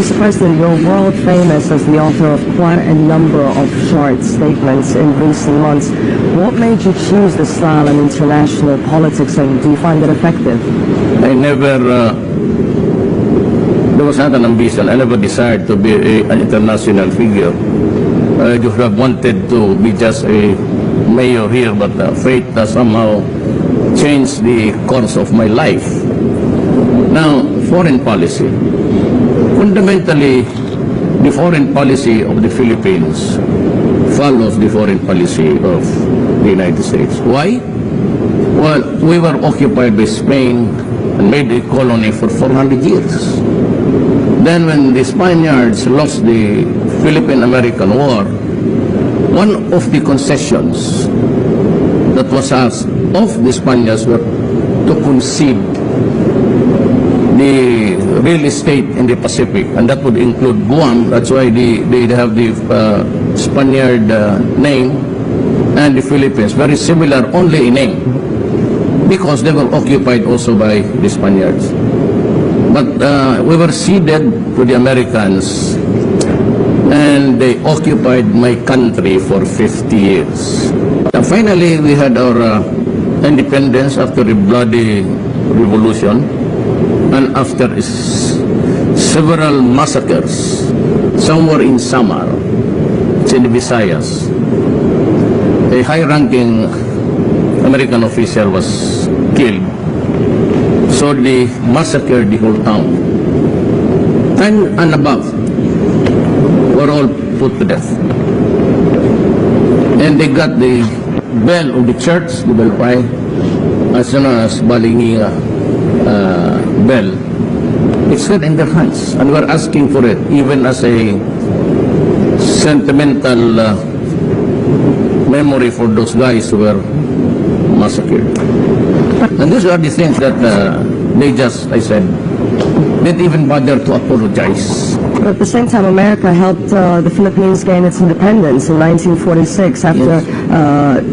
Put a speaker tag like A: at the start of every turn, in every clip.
A: Mr. President, you're world famous as the author of quite a number of short statements in recent months. What made you choose this style in international politics, and do you find it effective?
B: I never, there was not an ambition. I never desired to be an international figure. I just have wanted to be just a mayor here, but fate has somehow changed the course of my life. Now, foreign policy. Fundamentally, the foreign policy of the Philippines follows the foreign policy of the United States. Why? Well, we were occupied by Spain and made a colony for 400 years. Then when the Spaniards lost the Philippine-American War, one of the concessions that was asked of the Spaniards were to concede the real estate in the Pacific, and that would include Guam. That's why they have the Spaniard name, and the Philippines, very similar only in name, because they were occupied also by the Spaniards. But we were ceded to the Americans, and they occupied my country for 50 years. And finally, we had our independence after the bloody revolution, and after several massacres, somewhere in Samar, it's in the Visayas, a high-ranking American official was killed. So they massacred the whole town. 10 and above were all put to death. And they got the bell of the church, the bell pie, as known as Balingiga bell. It's still in their hands, and we're asking for it, even as a sentimental memory for those guys who were massacred. And these are the things that they just, I said, didn't even bother to apologize.
A: But at the same time, America helped the Philippines gain its independence in 1946 after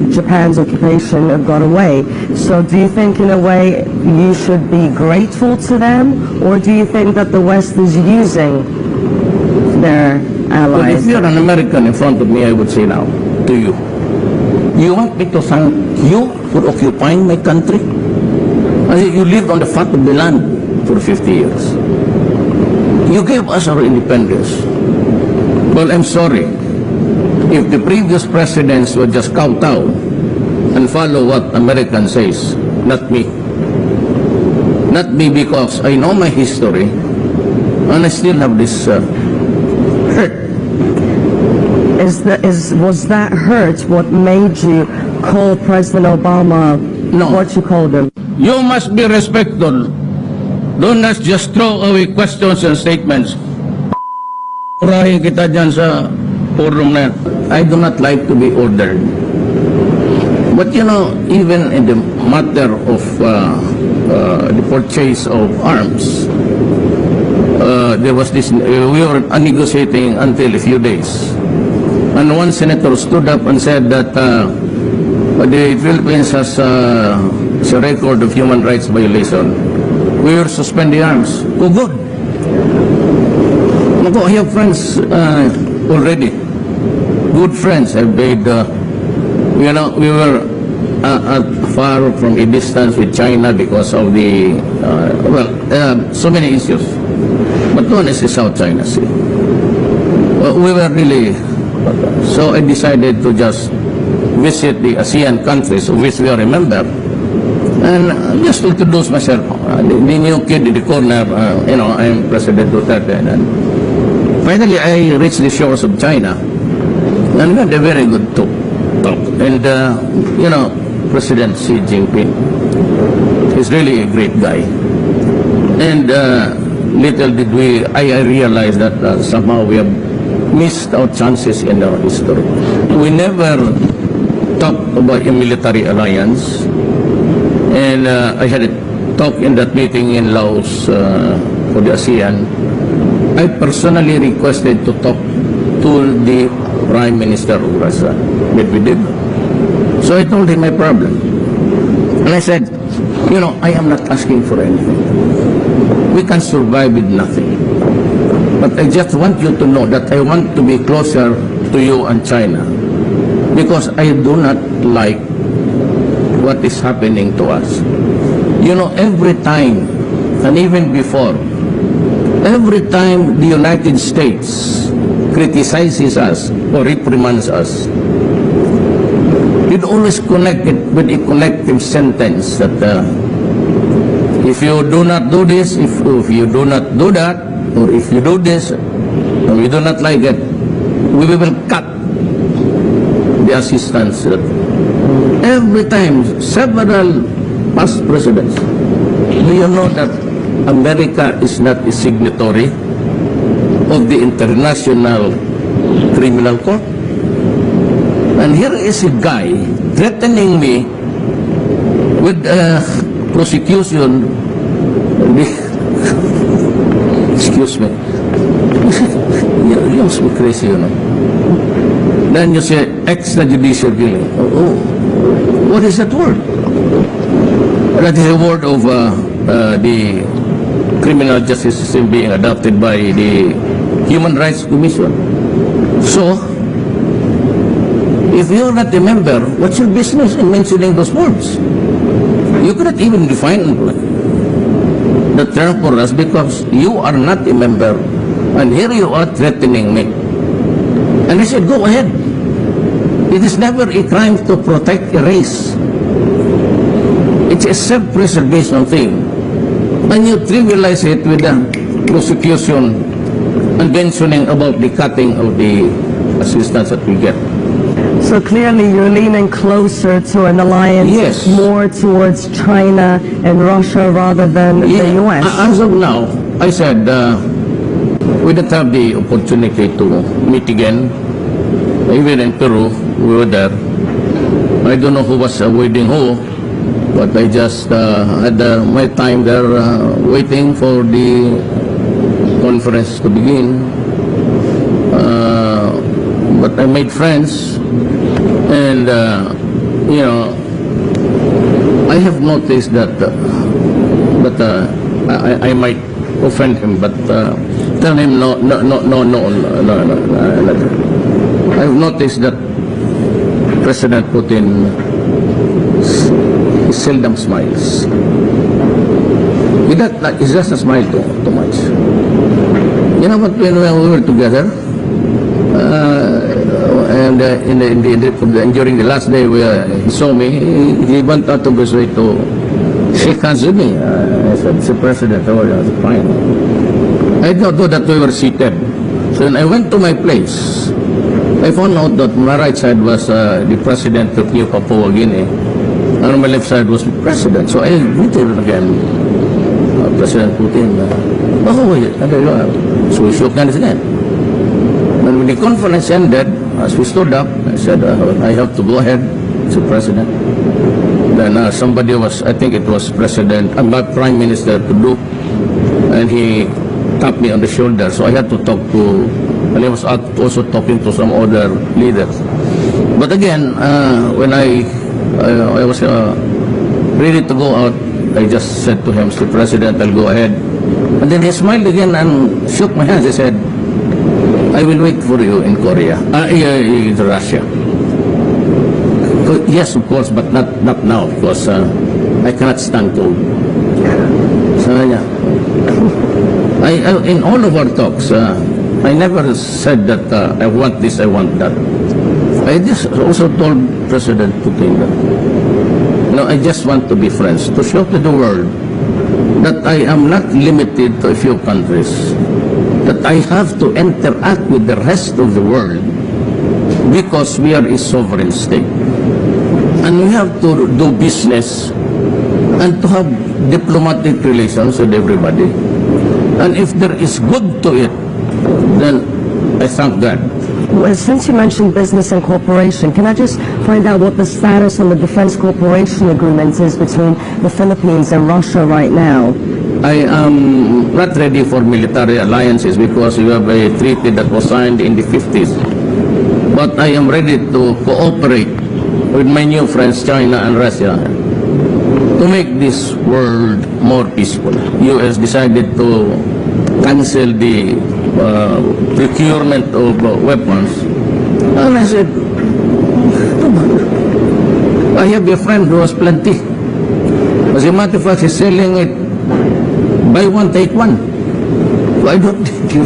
A: Japan's occupation got away. So do you think, in a way, you should be grateful to them, or do you think that the West is using their allies?
B: Well, if you're an American in front of me, I would say now to you, you want me to thank you for occupying my country? You lived on the fat of the land for 50 years. You gave us our independence. Well, I'm sorry. If the previous presidents would just kowtow and follow what American says, not me. Not me, because I know my history and I still have this hurt.
A: Was that hurt what made you call President Obama what you called him?
B: You must be respectful. Do not just throw away questions and statements. Urahin kita dyan sa forum na yan. I do not like to be ordered. But you know, even in the matter of the purchase of arms, there was this, we were negotiating until a few days. And one senator stood up and said that the Philippines has a record of human rights violation. We will suspend the arms. Oh, good. I have friends already. Good friends. I've made, you know, we were far from a distance with China because of the, so many issues. But one is the South China Sea. We were really, so I decided to just visit the ASEAN countries, of which we are a member, and just to introduce myself. The new kid in the corner, you know, I'm President Duterte. And finally, I reached the shores of China, and we had a very good talk. And, you know, President Xi Jinping is really a great guy. And little did I realize that somehow we have missed our chances in our history. We never talked about a military alliance. And I had a talk in that meeting in Laos for the ASEAN. I personally requested to talk to the Prime Minister of Russia, Medvedev. So I told him my problem. And I said, you know, I am not asking for anything. We can survive with nothing. But I just want you to know that I want to be closer to you and China because I do not like what is happening to us. You know, every time, and even before, every time the United States criticizes us or reprimands us, it always connect it with a collective sentence that if you do not do this, if you do not do that, or if you do this, and we do not like it, we will cut the assistance. Every time, several past presidents. Do you know that America is not a signatory of the International Criminal Court? And here is a guy threatening me with prosecution. Excuse me. You must be crazy, you know. Then you say extrajudicial killing. Oh, what is that word? That is a word of the criminal justice system being adopted by the Human Rights Commission. So, if you're not a member, what's your business in mentioning those words? You cannot even define the term for us because you are not a member, and here you are threatening me. And I said, go ahead. It is never a crime to protect a race. It's a self-preservation thing. And you trivialize it with the prosecution and mentioning about the cutting of the assistance that we get.
A: So clearly you're leaning closer to an alliance
B: Yes.
A: more towards China and Russia rather than the U.S.
B: As of now, I said, we didn't have the opportunity to meet again. Even in Peru, we were there. I don't know who was avoiding who, but I just had my time there waiting for the conference to begin. But I made friends, and you know, I have noticed that I might offend him, but tell him no. I've noticed that President Putin he seldom smiles. He doesn't smile too much. You know what? When we were together, and during the last day where he saw me, he went out of his way to shake hands with me. I said, "Mr. President, how are you?" I said, "Fine." I did not know that we were seated. So when I went to my place, I found out that my right side was the President of New Papua Guinea, and on my left side was the President. So I greeted him again, President Putin. How are you? And there you are. So we shook hands again. And when the conference ended, as we stood up, I said, I have to go ahead, Mr. President. Then somebody was, I think it was Prime Minister Kudu, and he tapped me on the shoulder. So I had to talk to, and he was also talking to some other leaders. But again, when I was ready to go out, I just said to him, Mr. President, I'll go ahead. And then he smiled again and shook my hands. He said, I will wait for you in Korea, in Russia. Yes, of course, but not now, because I cannot stand cold. So, yeah. In all of our talks, I never said that I want this, I want that. I just also told President Putin that, I just want to be friends, to show to the world that I am not limited to a few countries, that I have to interact with the rest of the world because we are a sovereign state. And we have to do business and to have diplomatic relations with everybody. And if there is good to it, then I thank God.
A: Well, since you mentioned business and cooperation, can I just find out what the status on the defense cooperation agreement is between the Philippines and Russia right now?
B: I am not ready for military alliances because we have a treaty that was signed in the 50s. But I am ready to cooperate with my new friends, China and Russia, to make this world more peaceful. U.S. decided to cancel the procurement of weapons. And I said, come on. I have a friend who has plenty. As a matter of fact, he's selling it, buy one, take one. So I don't think you...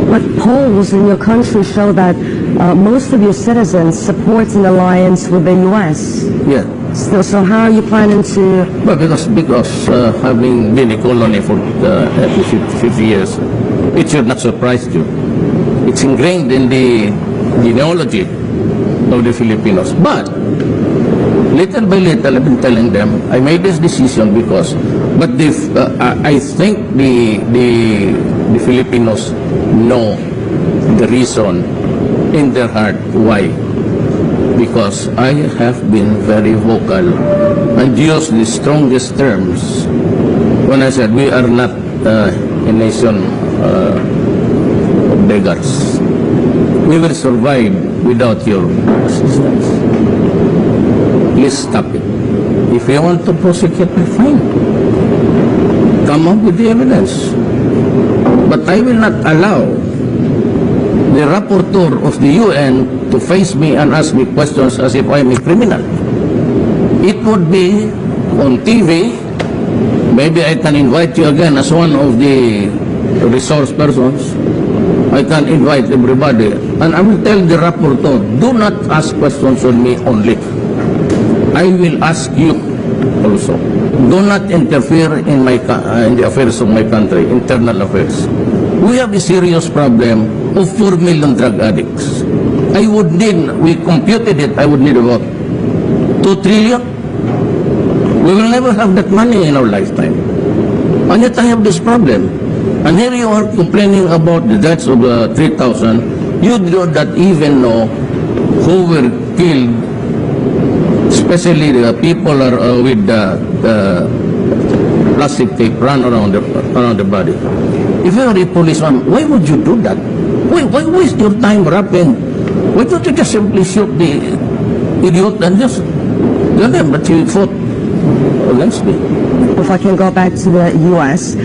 A: But polls in your country show that most of your citizens support an alliance with the U.S.
B: Yeah.
A: So how are you planning to...
B: Well, because having been a colony for 50 years, it should not surprise you. It's ingrained in the genealogy of the Filipinos. But little by little, I've been telling them, I made this decision because, but I think the Filipinos know the reason in their heart why. Because I have been very vocal and used the strongest terms when I said we are not a nation of beggars. We will survive without your assistance. Please stop it. If you want to prosecute me, fine. Come up with the evidence. But I will not allow the rapporteur of the UN to face me and ask me questions as if I am a criminal. It would be on TV. Maybe I can invite you again as one of the resource persons. I can invite everybody. And I will tell the rapporteur, do not ask questions on me only. I will ask you also. Do not interfere in the affairs of my country, internal affairs. We have a serious problem of 4 million drug addicts. We computed it, I would need about 2 trillion. We will never have that money in our lifetime. And yet I have this problem. And here you are complaining about the deaths of 3,000. You do not even know who were killed, especially the people are with the plastic tape run around the body. If you are a policeman, why would you do that? Why waste your time rapping? Why don't you just simply shoot the idiot and just kill them? But you fought against me.
A: If I can go back to the U.S.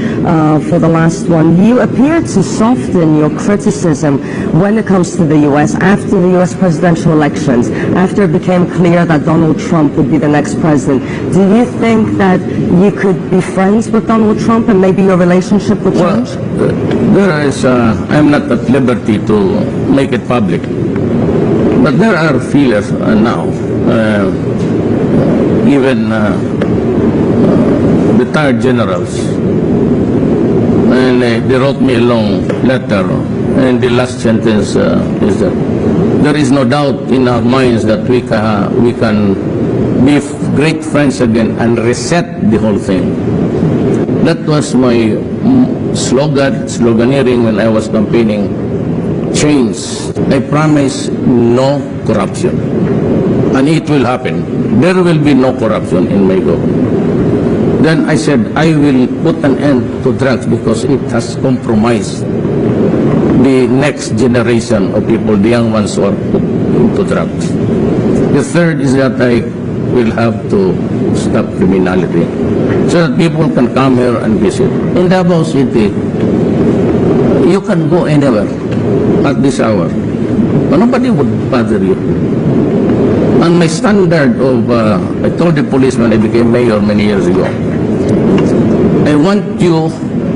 A: For the last one, you appear to soften your criticism when it comes to the U.S. after the U.S. presidential elections, after it became clear that Donald Trump would be the next president. Do you think that you could be friends with Donald Trump and maybe your relationship would change?
B: I'm not at liberty to make it public, but there are feelers now, even retired generals, and they wrote me a long letter, and the last sentence is that there is no doubt in our minds that we can be great friends again and reset the whole thing. That was my sloganeering when I was campaigning. Change. I promise no corruption, and it will happen. There will be no corruption in my government. Then I said, I will put an end to drugs because it has compromised the next generation of people, the young ones who are put into drugs. The third is that I will have to stop criminality so that people can come here and visit. In Davao City, you can go anywhere at this hour, but nobody would bother you. And my standard of, I told the police when I became mayor many years ago, I want you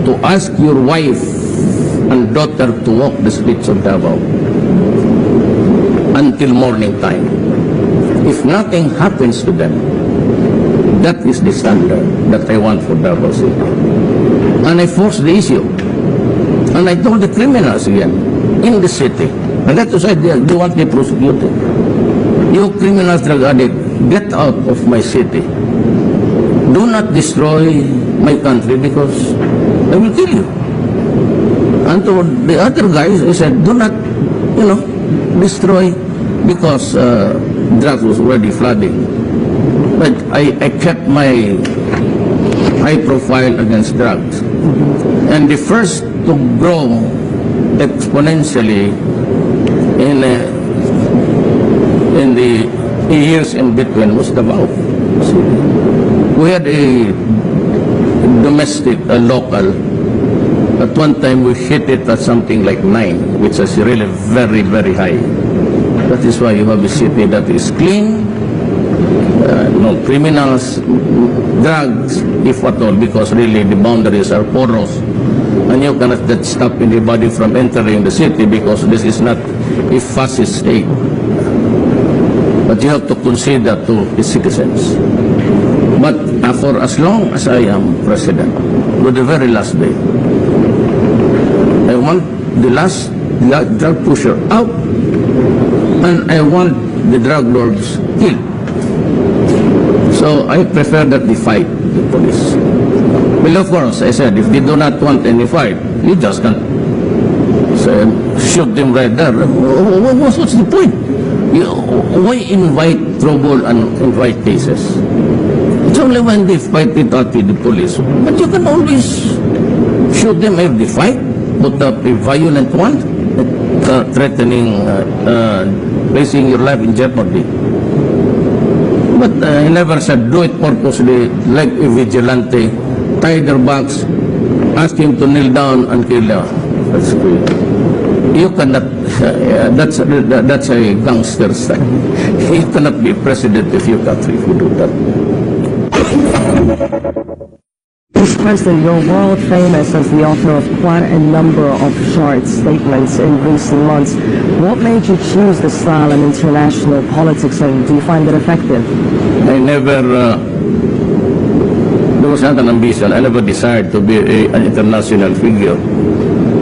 B: to ask your wife and daughter to walk the streets of Davao until morning time. If nothing happens to them, that is the standard that I want for Davao City. And I forced the issue. And I told the criminals again, in the city, and that was why they want me prosecuted. You criminals, drug addict, get out of my city. Do not destroy my country because I will kill you. And to the other guys, I said, do not, destroy because drugs was already flooding. But I kept my high profile against drugs. And the first to grow exponentially in the years in between was Davao City. We had a domestic, local At one time, we hit it at something like 9, which is really very, very high. That is why you have a city that is clean, no criminals, drugs, if at all, because really the boundaries are porous. And you cannot just stop anybody from entering the city because this is not a fascist state. But you have to consider to the citizens. But for as long as I am president, to the very last day, I want the last drug pusher out, and I want the drug lords killed. So I prefer that they fight the police. Well, of course, I said, if they do not want any fight, you just can't shoot them right there. What's the point? Why invite trouble and invite cases? It's only when they fight it out with the police. But you can always shoot them if they fight, put up a violent one, threatening, placing your life in jeopardy. But I never said do it purposely, like a vigilante, tie their backs, ask him to kneel down and kill them. That's good. You cannot, that's a gangster style. You cannot be president of your country if you do that.
A: Mr. President, you're world famous as the author of quite a number of short statements in recent months. What made you choose the style in international politics, and do you find it effective?
B: I never, there was not an ambition. I never desired to be an international figure.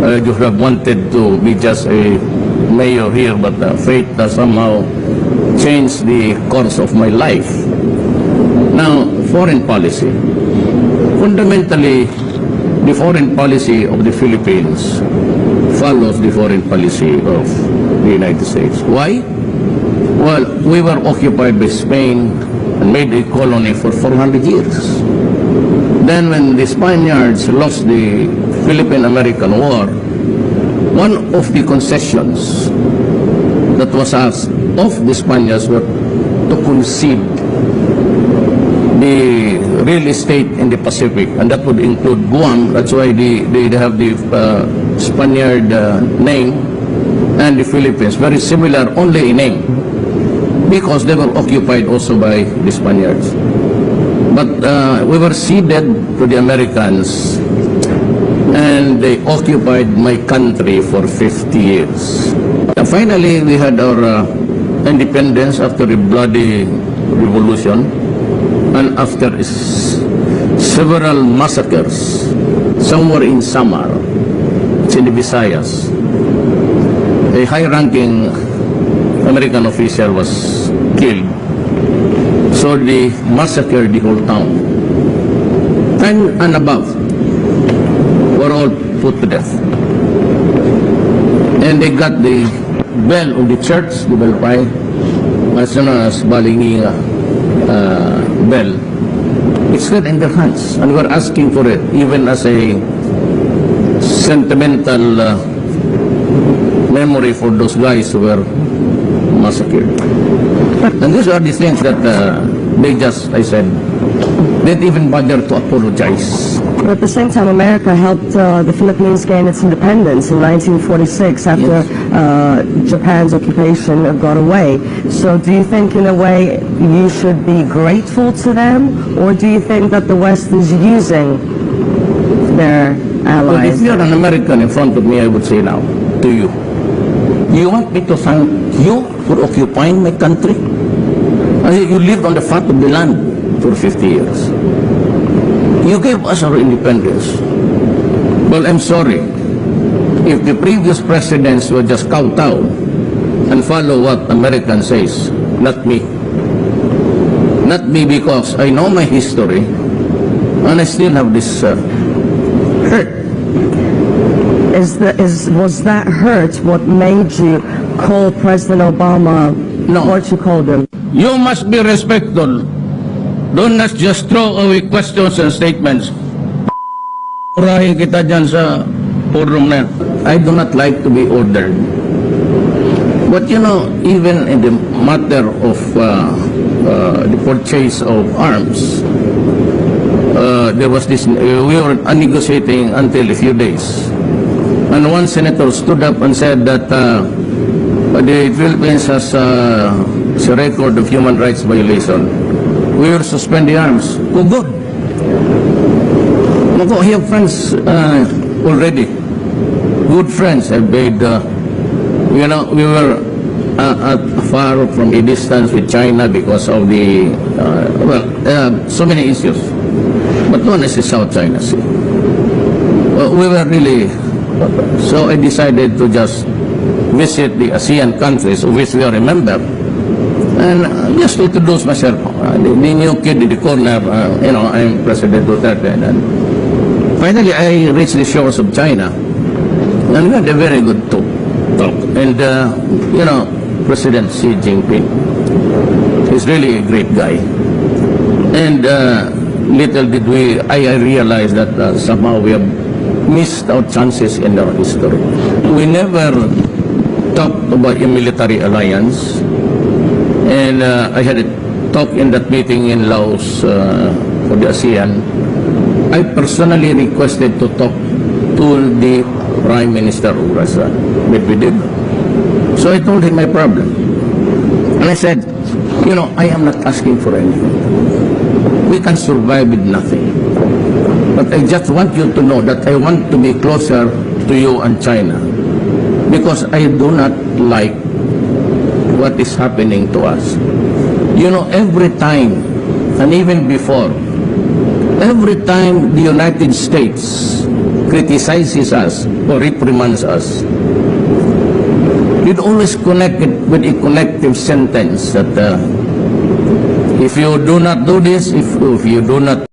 B: I just have wanted to be just a mayor here, but fate has somehow changed the course of my life. Now, foreign policy. Fundamentally, the foreign policy of the Philippines follows the foreign policy of the United States. Why? Well, we were occupied by Spain and made a colony for 400 years. Then when the Spaniards lost the Philippine-American War, one of the concessions that was asked of the Spaniards were to concede the real estate in the Pacific, and that would include Guam. That's why they have the Spaniard name, and the Philippines, very similar only in name, because they were occupied also by the Spaniards. But we were ceded to the Americans, and they occupied my country for 50 years. And finally, we had our independence after a bloody revolution, and after several massacres, somewhere in Samar, it's in the Visayas, a high-ranking American official was killed. So they massacred the whole town. 10 and above were all put to death. And they got the bell of the church, the bell pie, as known as Balingi bell. It's still in their hands, and we're asking for it, even as a sentimental memory for those guys who were massacred. And these are the things that they just, I said, didn't even bother to apologize.
A: But at the same time, America helped the Philippines gain its independence in 1946 after Japan's occupation got away. So do you think, in a way, you should be grateful to them, or do you think that the West is using their allies?
B: Well, if you're an American in front of me, I would say now to you, you want me to thank you for occupying my country? You lived on the fat of the land for 50 years. You gave us our independence. Well, I'm sorry. If the previous presidents would just kowtow and follow what American says, not me. Not me, because I know my history and I still have this hurt.
A: Was that hurt what made you call President Obama?
B: No.
A: What you called him?
B: You must be respectful. Do not just throw away questions and statements. Urahin kita dyan sa forum na yan. I do not like to be ordered. But you know, even in the matter of the purchase of arms, there was this, we were negotiating until a few days. And one senator stood up and said that the Philippines has a record of human rights violation. We will suspend the arms. Oh, good. Look, I have friends already. Good friends have made, we were far from a distance with China because of the, so many issues. But one is the South China Sea. We were really, so I decided to just visit the ASEAN countries, of which we are a member, and just to introduce myself. The new kid in the corner, I'm President Duterte. And finally, I reached the shores of China, and we had a very good talk. And, President Xi Jinping, he's really a great guy. And little did I realize that somehow we have missed our chances in our history. We never talked about a military alliance. And I had a talk in that meeting in Laos for the ASEAN. I personally requested to talk to the Prime Minister of Russia, Medvedev. So I told him my problem. And I said, I am not asking for anything. We can survive with nothing. But I just want you to know that I want to be closer to you and China. Because I do not like what is happening to us. Every time, and even before, every time the United States criticizes us or reprimands us, it always connect it with a collective sentence that if you do not do this, if you do not